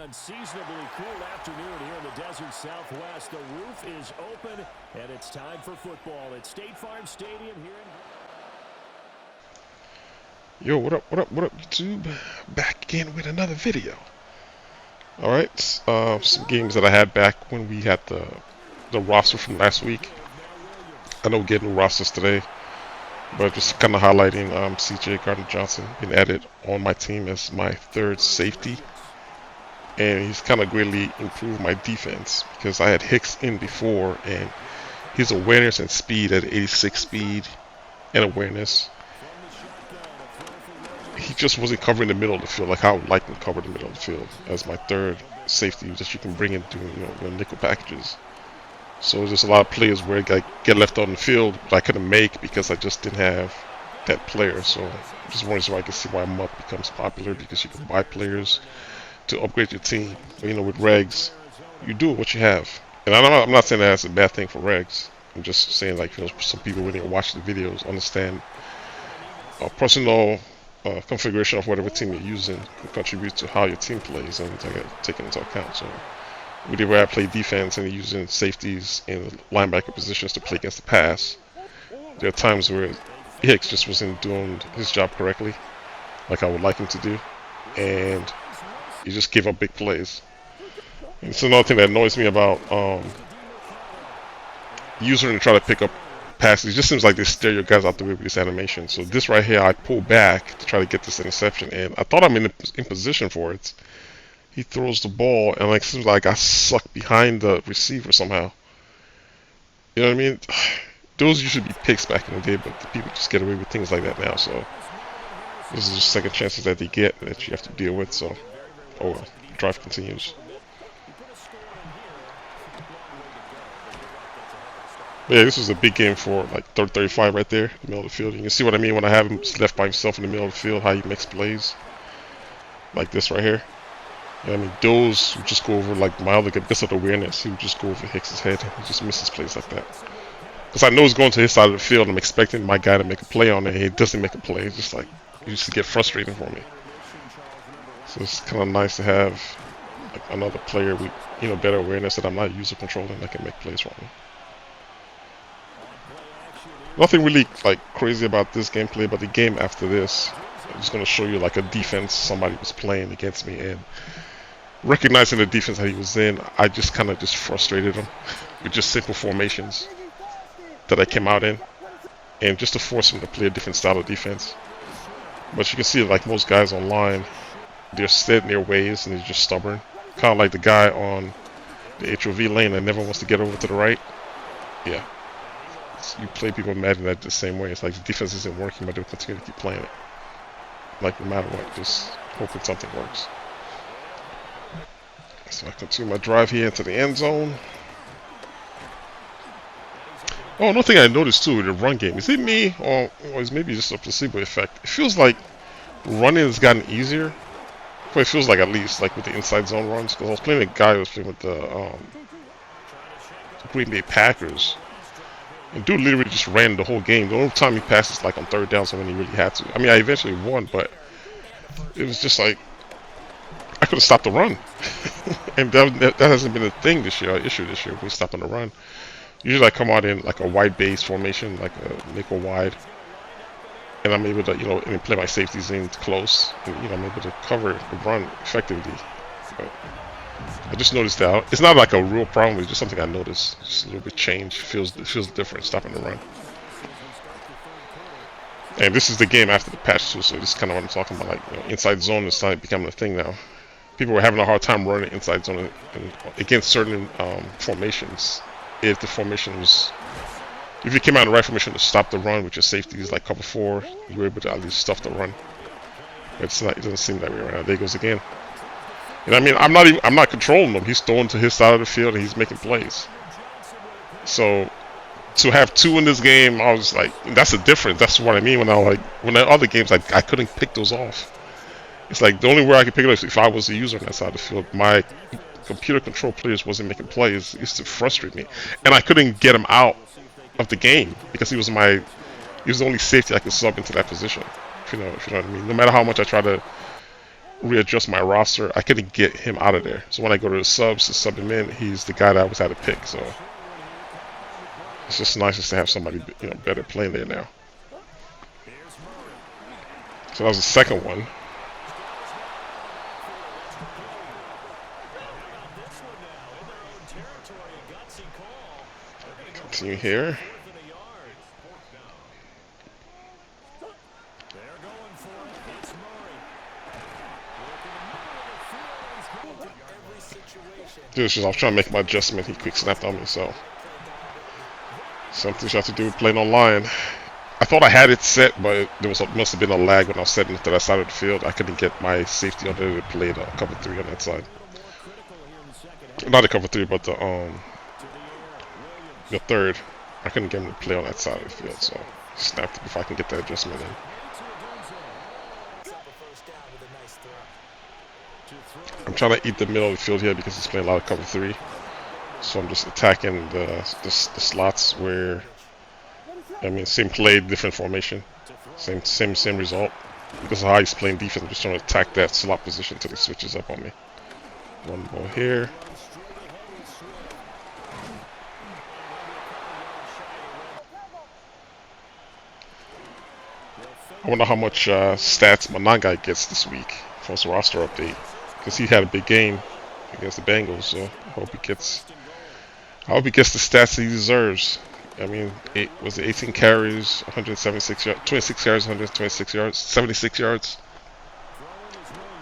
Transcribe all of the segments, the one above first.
unseasonably cool afternoon here in the desert Southwest. The roof is open, and it's time for football at State Farm Stadium here in... Yo, what up, YouTube? Back again with another video. Alright, some games that I had back when we had the roster from last week. I know we're getting new rosters today, but just kind of highlighting CJ Gardner-Johnson being added on my team as my third safety. And he's kind of greatly improved my defense because I had Hicks in before, and his awareness and speed at 86 speed and awareness, he just wasn't covering the middle of the field like I would like him to cover the middle of the field as my third safety that you can bring into your nickel packages. So there's a lot of players where I get left on the field but I couldn't make because I just didn't have that player. So just wondering so I can see why Mutt becomes popular, because you can buy players to upgrade your team. But, with regs, you do what you have. And I'm not saying that's a bad thing for regs. I'm just saying some people when they watch the videos understand personal configuration of whatever team you're using can contribute to how your team plays, and taken into account. So where I play defense and using safeties and linebacker positions to play against the pass, there are times where Hicks just wasn't doing his job correctly like I would like him to do, and he just gave up big plays. And it's another thing that annoys me about using to try to pick up passes. It just seems like they stare your guys out the way with this animation. So this right here, I pull back to try to get this interception, and I thought I'm in position for it. He throws the ball, and it seems like I suck behind the receiver somehow. You know what I mean? Those used to be picks back in the day, but the people just get away with things like that now. So this is just second chances that they get that you have to deal with. So, oh well, drive continues. But yeah, this was a big game for like 35 right there, in the middle of the field. You can see what I mean when I have him left by himself in the middle of the field, how he makes plays. Like this right here. I mean, those would just go over like my other guy, because of the awareness. He would just go over Hicks' head. He just misses plays like that. Because I know he's going to his side of the field. I'm expecting my guy to make a play on it. He doesn't make a play. It's just like, it used to get frustrating for me. So it's kind of nice to have like another player with better awareness that I'm not user controlling that can make plays for me. Nothing really like crazy about this gameplay, but the game after this, I'm just going to show you like a defense somebody was playing against me, and recognizing the defense that he was in, I just kind of just frustrated him with just simple formations that I came out in, and just to force him to play a different style of defense. But you can see like most guys online, they're set in their ways and they're just stubborn. Kind of like the guy on the HOV lane that never wants to get over to the right. Yeah. You play people in Madden that the same way. It's like the defense isn't working, but they'll continue to keep playing it. Like no matter what, just hoping something works. So I continue my drive here into the end zone. Oh, another thing I noticed too with the run game, is it me or is maybe just a placebo effect? It feels like running has gotten easier. Well, it feels like, at least like with the inside zone runs, because I was playing a guy who was playing with the Green Bay Packers. And dude literally just ran the whole game. The only time he passed is like on third down, so when he really had to. I mean, I eventually won, but it was just like I could have stopped the run. And that hasn't been a thing this year, an issue this year. We stopped on the run. Usually I come out in like a wide base formation, like a nickel wide, and I'm able to and play my safeties in close, and I'm able to cover the run effectively. But I just noticed that it's not like a real problem. It's just something I noticed. Just a little bit change. Feels different stopping the run. And this is the game after the patch too, so this is kind of what I'm talking about. Like inside zone is becoming a thing now. People were having a hard time running inside zone against certain formations. If the formation was, if you came out in the right formation to stop the run with your safeties like cover 4, you were able to at least stuff the run. But it's not. It doesn't seem that way right now. There he goes again. And I mean, I'm not controlling him. He's throwing to his side of the field and he's making plays. So to have 2 in this game, I was like, that's the difference. That's what I mean when the other games I couldn't pick those off. It's like the only way I could pick it up is if I was a user on that side of the field. My computer control players wasn't making plays. It used to frustrate me, and I couldn't get him out of the game because he was the only safety I could sub into that position. If you know what I mean. No matter how much I try to readjust my roster, I couldn't get him out of there. So when I go to the subs to sub him in, he's the guy that I always had to pick. So it's just nice just to have somebody, better playing there now. So that was the second one. Continue here. Dude, I was trying to make my adjustment. He quick snapped on me, so something you have to do playing online. I thought I had it set, but there must have been a lag when I was setting it to that side of the field. I couldn't get my safety under to play the cover 3 on that side. Not the cover 3, but the third. I couldn't get him to play on that side of the field, so snapped it before I can get that adjustment in. I'm trying to eat the middle of the field here because he's playing a lot of cover 3. So I'm just attacking the slots where, same play, different formation, same result. Because of how he's playing defense, I'm just trying to attack that slot position until he switches up on me. One ball here. I wonder how much stats my non-guy gets this week for his roster update. Because he had a big game against the Bengals, so I hope he gets the stats he deserves. It was 18 carries, 176 yards, 26 carries, 126 yards, 76 yards,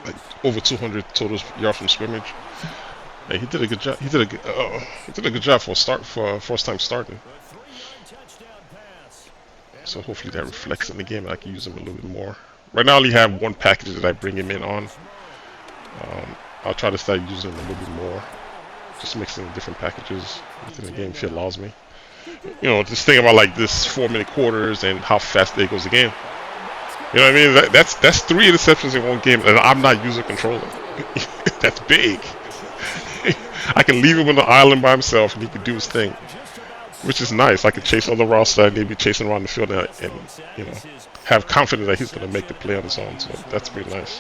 like over 200 total yards from scrimmage. Hey, he did a good job. He did a good job for first time starting. So hopefully that reflects in the game and I can use him a little bit more. Right now I only have one package that I bring him in on. I'll try to start using him a little bit more. Just mixing different packages within the game if it allows me. Just think about like this 4-minute quarters and how fast they goes the game. You know what I mean? That's 3 interceptions in one game and I'm not user controlling. That's big. I can leave him on the island by himself and he can do his thing. Which is nice. I can chase other roster and maybe chasing around the field and have confidence that he's going to make the play on his own. So that's pretty nice.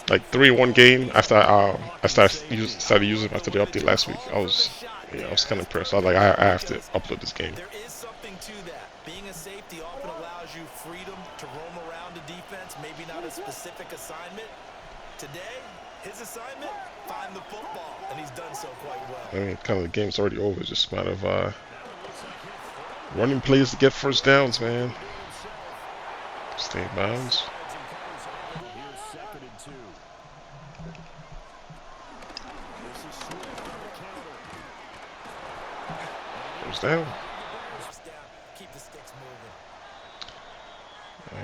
Like 3 in one game after I started using him after the update last week. I was kind of impressed. I was like, I have to upload this game. There is something to that. Being a safety often allows you freedom to roam around the defense, maybe not a specific assignment. Today, his assignment, find the football, and he's done so quite well. Kind of the game's already over. It's just a matter of running plays to get first downs, man. Stay in bounds. First down.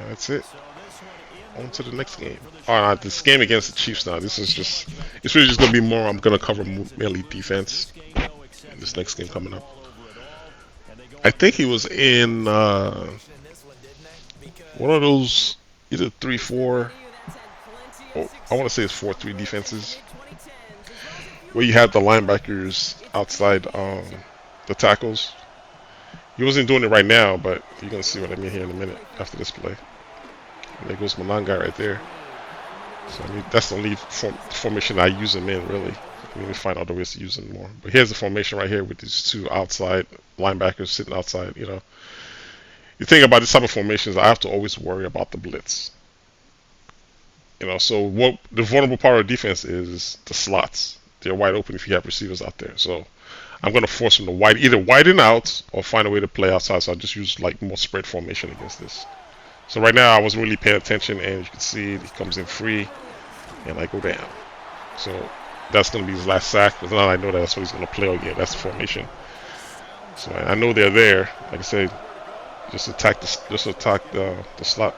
That's it. On to the next game. Alright, this game against the Chiefs now. It's really just going to be more. I'm going to cover mainly defense in this next game coming up. I think he was in one of those either 3-4. I want to say it's 4-3 defenses where you have the linebackers outside the tackles. He wasn't doing it right now, but you're going to see what I mean here in a minute after this play. And there goes my long guy right there. So that's the only formation I use him in, really. We need to find other ways to use him more. But here's the formation right here with these 2 outside linebackers sitting outside. The thing about this type of formations, I have to always worry about the blitz. So what the vulnerable part of defense is the slots. They're wide open if you have receivers out there. So I'm going to force them to either widen out or find a way to play outside. So I just use like more spread formation against this. So right now I wasn't really paying attention, and you can see he comes in free, and I go down. So that's going to be his last sack, because now I know that's what he's going to play all game. That's the formation. So I know they're there. Like I said, just attack the slot.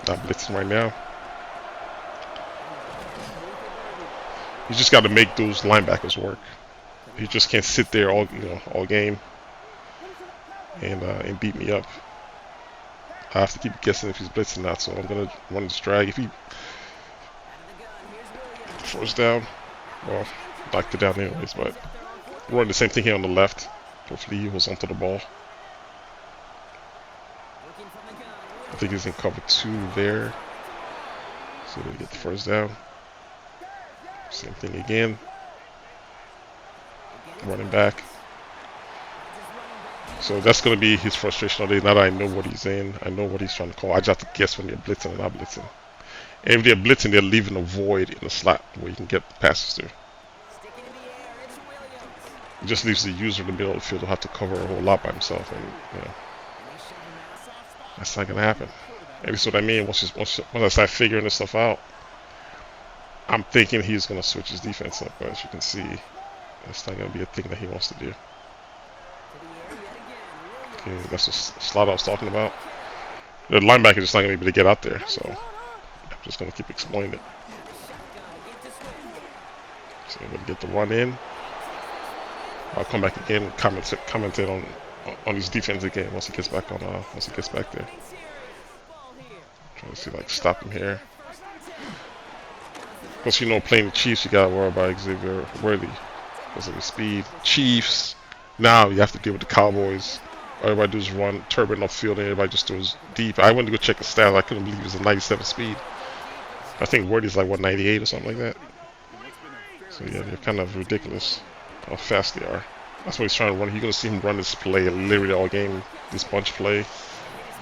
Not blitzing right now. You just got to make those linebackers work. You just can't sit there all game and beat me up. I have to keep guessing if he's blitzing or not, so I'm gonna run this drag. If he first down, well, knocked it down anyways, but run the same thing here on the left. Hopefully he holds onto the ball. I think he's in cover 2 there. So they get the first down. Same thing again. Running back. So that's going to be his frustration all day. Now that I know what he's in, I know what he's trying to call. I just have to guess when they're blitzing and not blitzing. And if they're blitzing, they're leaving a void in the slot where you can get passes through. It just leaves the user in the middle of the field to have to cover a whole lot by himself, and that's not going to happen. And that's what I mean. Once I start figuring this stuff out, I'm thinking he's going to switch his defense up, but as you can see, that's not going to be a thing that he wants to do. Okay, that's the slot I was talking about. The linebacker is just not going to be able to get out there, so I'm just going to keep exploiting it. So I'm going to get the run in. I'll come back again and commentate on his defense again once he gets back there. Trying to see, like, stop him here. Because playing the Chiefs, you gotta worry about Xavier Worthy because of his speed. Chiefs, now you have to deal with the Cowboys. All everybody does run turbine upfield, and everybody just throws deep. I went to go check the stats. I couldn't believe it was a 97 speed. I think Worthy's like 98 or something like that. So yeah, they're kind of ridiculous how fast they are. That's what he's trying to run. You're gonna see him run this play literally all game. This bunch play.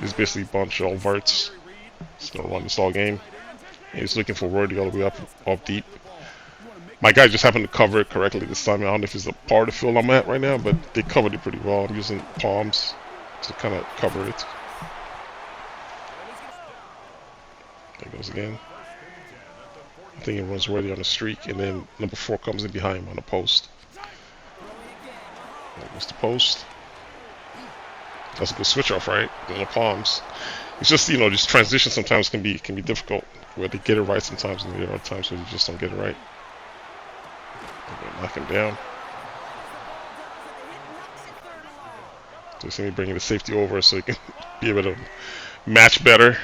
This basically bunch all verts. He's gonna run this all game. And he's looking for Worthy all the way up deep. My guy just happened to cover it correctly this time. I don't know if it's a part of the field I'm at right now, but they covered it pretty well. I'm using palms to kind of cover it. There goes again. I think it runs Worthy on the streak, and then number 4 comes in behind him on the post. There goes the post. That's a good switch off, right? On the palms. It's just just transition sometimes can be difficult. Where they get it right sometimes, and there are times where you just don't get it right. Knock him down. So see me bringing the safety over so he can be able to match better.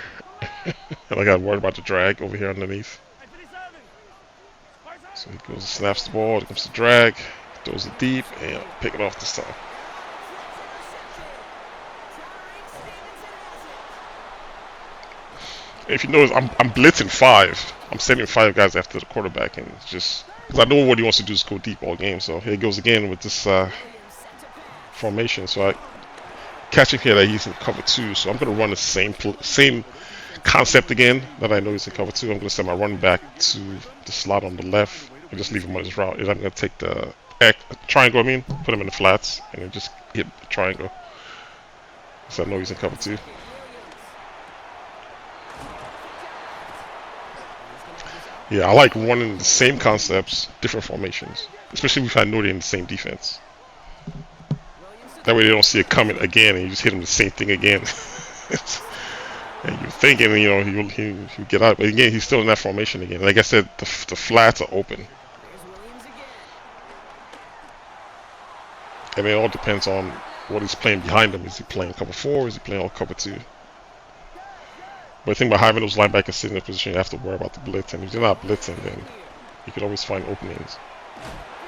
And I got worried about the drag over here underneath. So he goes, snaps the ball, it comes to drag, throws it deep, and pick it off this time. If you notice, I'm blitzing 5. I'm sending 5 guys after the quarterback, and it's just because I know what he wants to do is go deep all game. So here he goes again with this formation. So I catch him here that he's in cover 2. So I'm going to run the same concept again that I know he's in cover 2. I'm going to send my running back to the slot on the left and just leave him on his route. And I'm going to take the triangle, put him in the flats, and then just hit the triangle. So I know he's in cover 2. Yeah, I like running the same concepts, different formations, especially if I know they're in the same defense. That way they don't see it coming again, and you just hit them the same thing again. And you're thinking, he'll get out, but again, he's still in that formation again. Like I said, the flats are open, and it all depends on what he's playing behind him. Is he playing cover 4? Is he playing all cover 2? But the thing about having those linebackers sitting in a position, you have to worry about the blitz. And if you're not blitzing, then you can always find openings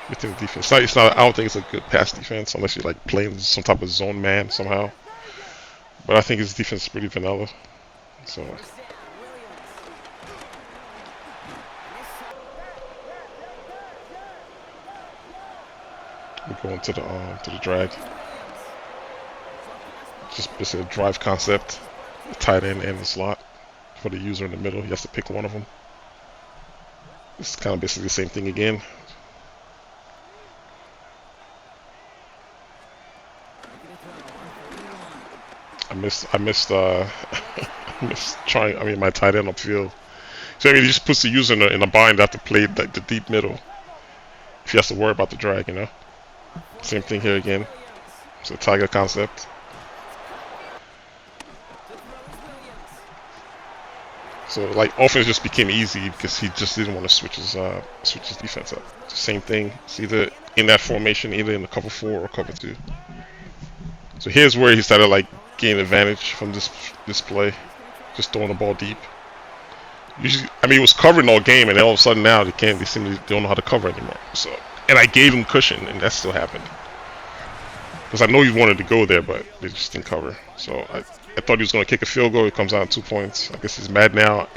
within the defense. It's not. I don't think it's a good pass defense unless you're like playing some type of zone man somehow. But I think his defense is pretty vanilla. So we go into the drag. Just basically a drive concept. The tight end and the slot for the user in the middle. He has to pick one of them. It's kind of basically the same thing again. I missed trying. My tight end upfield. So he just puts the user in a bind to have to play the deep middle. If he has to worry about the drag, Same thing here again. It's a tiger concept. So like offense just became easy because he just didn't want to switch his defense up. It's the same thing. It's either in that formation, either in the cover 4 or cover 2. So here's where he started like gaining advantage from this play, just throwing the ball deep. Usually, he was covering all game, and then all of a sudden now they don't know how to cover anymore. So, and I gave him cushion, and that still happened because I know he wanted to go there, but they just didn't cover. So I thought he was going to kick a field goal. He comes out 2 points. I guess he's mad now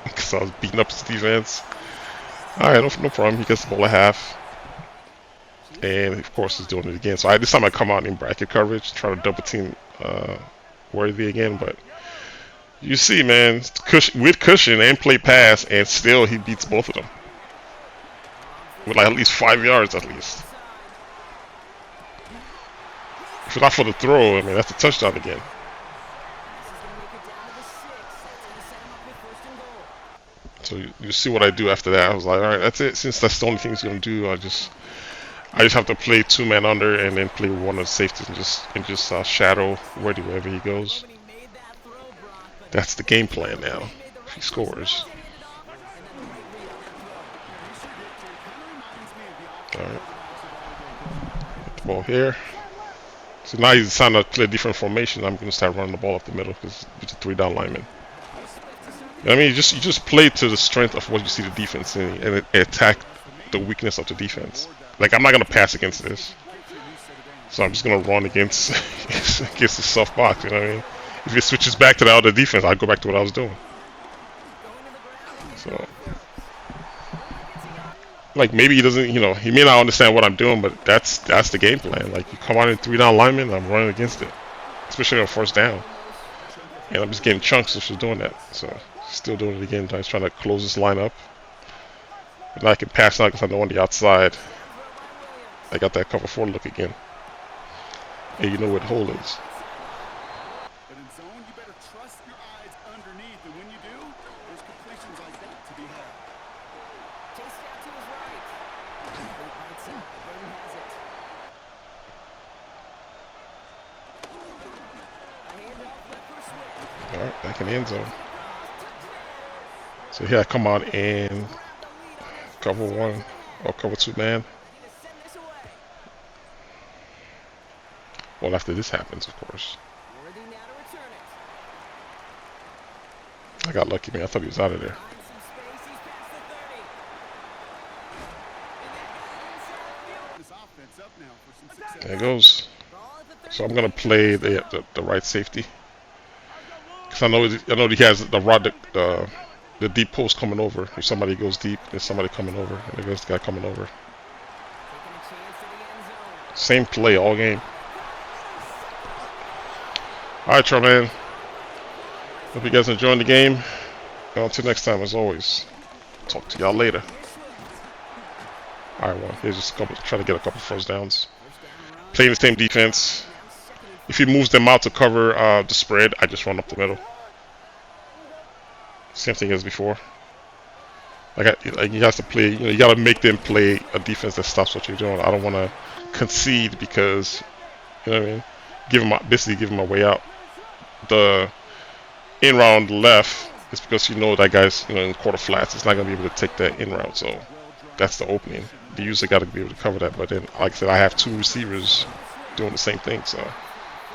because I was beating up his defense. All right, no problem. He gets the ball at half. And, of course, he's doing it again. So this time I come out in bracket coverage, try to double team Worthy again. But you see, man, with cushion and play pass, and still he beats both of them. With like at least 5 yards at least. If it's not for the throw, I mean, that's a touchdown again. So you see what I do after that. I was like, all right, that's it. Since that's the only thing he's gonna do, I just have to play 2-man under and then play one of the safeties and just shadow Worthy wherever he goes. That's the game plan now. If he scores. All right. Get the ball here. So now he's trying to play a different formation. I'm gonna start running the ball up the middle because it's a 3-down lineman. I mean, you just play to the strength of what you see the defense in and attack the weakness of the defense. Like, I'm not gonna pass against this, so I'm just gonna run against the soft box. You know what I mean? If it switches back to the other defense, I'll go back to what I was doing. So, like, maybe he doesn't, you know, he may not understand what I'm doing, but that's the game plan. Like, you come out in 3-down lineman, I'm running against it, especially on 1st down, and I'm just getting chunks if she's doing that. So, still doing it again. I'm trying to close this line up, but now I can pass now because I know on the outside I got that cover 4 look again, and you know where the hole is. But in zone, you better trust your eyes underneath, and when you do, there's completions like that to be had. Chase out to his right. Right side. Burton has it. A handoff left for Swift. All right, back in the end zone. So here I come out and cover 1 or cover 2 man. Well, after this happens, of course. I got lucky, man. I thought he was out of there. There it goes. So I'm gonna play the right safety because I know he has the deep post coming over. If somebody goes deep, there's somebody coming over, and there goes the guy coming over. Same play all game. Alright, y'all, man. Hope you guys enjoying the game. And until next time, as always, talk to y'all later. Alright, well, here's just try to get a couple 1st downs. Playing the same defense. If he moves them out to cover the spread, I just run up the middle. Same thing as before. Like you have to play. You got to make them play a defense that stops what you're doing. I don't want to concede because, you know what I mean. Basically give him a way out. The in route on the left is because you know that guy's in quarter flats. It's not gonna be able to take that in route, so that's the opening. The user got to be able to cover that. But then, like I said, I have 2 receivers doing the same thing, so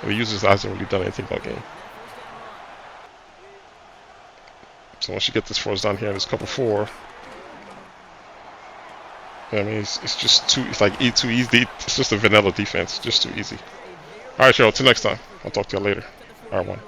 the user hasn't really done anything all game. So once you get this 1st down here in this cover 4, I mean it's just too. It's like too easy. It's just a vanilla defense, just too easy. All right, y'all. Till next time. I'll talk to y'all later. All right, one.